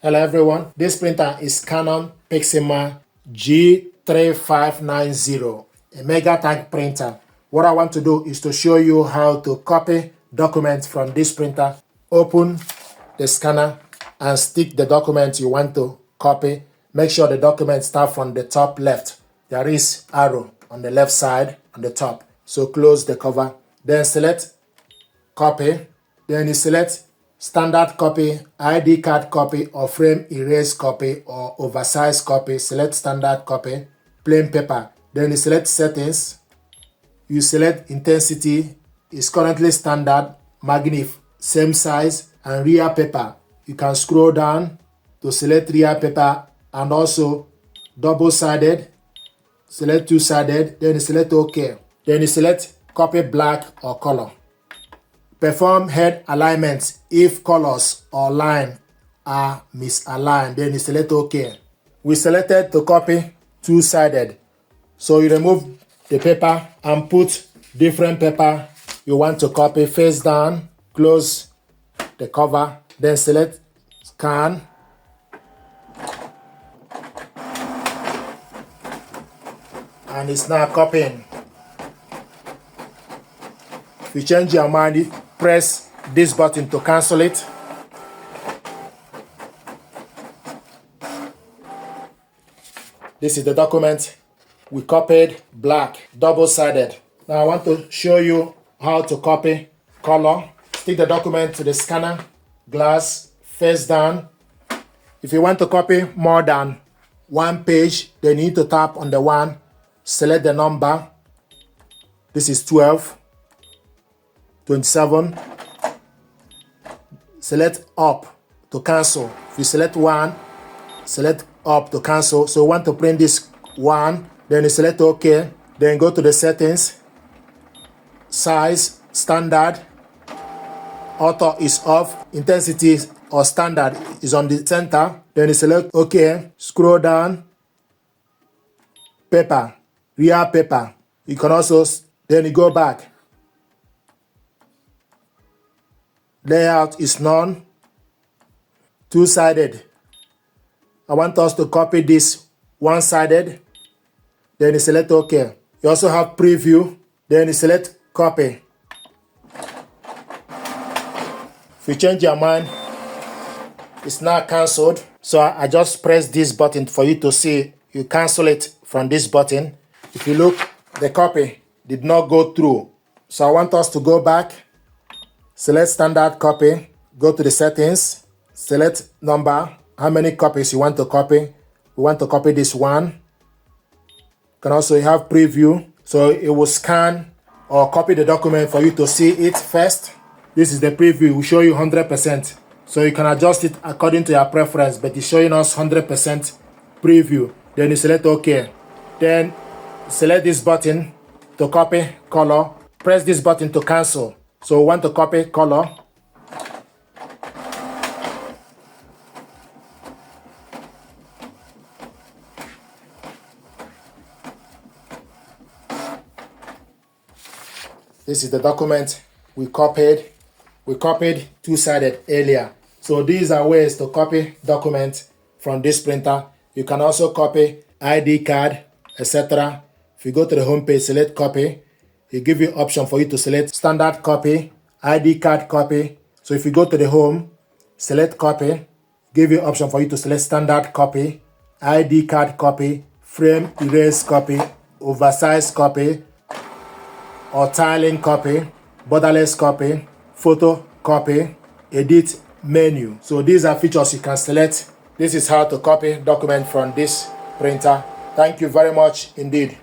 Hello everyone, this printer is Canon Pixma G3590, a mega tank printer. What I want to do is to show you how to copy documents from this printer, open the scanner and stick the document you want to copy. Make sure the document starts from the top left. There is arrow on the left side on the top. So close the cover, then select copy, then you select standard copy, ID card copy, or frame erase copy, or oversized copy. Select standard copy, plain paper. Then you select settings. You select intensity, is currently standard, magnif, same size, and rear paper. You can scroll down to select rear paper and also double-sided. Select two-sided, then you select OK. Then you select copy black or color. Perform head alignments if colors or line are misaligned. Then you select OK. We selected to copy two-sided. So you remove the paper and put different paper you want to copy face down. Close the cover. Then select scan. And it's now copying. If you change your mind, press this button to cancel it. This is the document we copied, black, double-sided. Now I want to show you how to copy color. Stick the document to the scanner, glass, face down. If you want to copy more than one page, then you need to tap on the one, select the number. This is 12. 27, select up to cancel. If you select one, select up to cancel. So you want to print this one, then you select OK, then go to the settings, size, standard, auto is off, intensity or standard is on the center, then you select OK, scroll down, paper, rear paper. You can also, then you go back. Layout is none. Two-sided. I want us to copy this one-sided. Then you select OK. You also have preview. Then you select copy. If you change your mind, it's now cancelled. So I just press this button for you to see. You cancel it from this button. If you look, the copy did not go through. So I want us to go back. Select standard copy, go to the settings, select number, how many copies you want to copy. We want to copy this one. You can also have preview, so it will scan or copy the document for you to see it first. This is the preview, it will show you 100%. So you can adjust it according to your preference, but it's showing us 100% preview. Then you select OK. Then select this button to copy color. Press this button to cancel. So we want to copy color. This is the document we copied. We copied two-sided earlier. So these are ways to copy documents from this printer. You can also copy ID card, etc. If you go to the home page, select copy. It gives you option for you to select standard copy, ID card copy. So if you go to the home, select copy, give you option for you to select standard copy, ID card copy, frame erase copy, oversized copy, or tiling copy, borderless copy, photo copy, edit menu. So these are features you can select. This is how to copy document from this printer. Thank you very much indeed.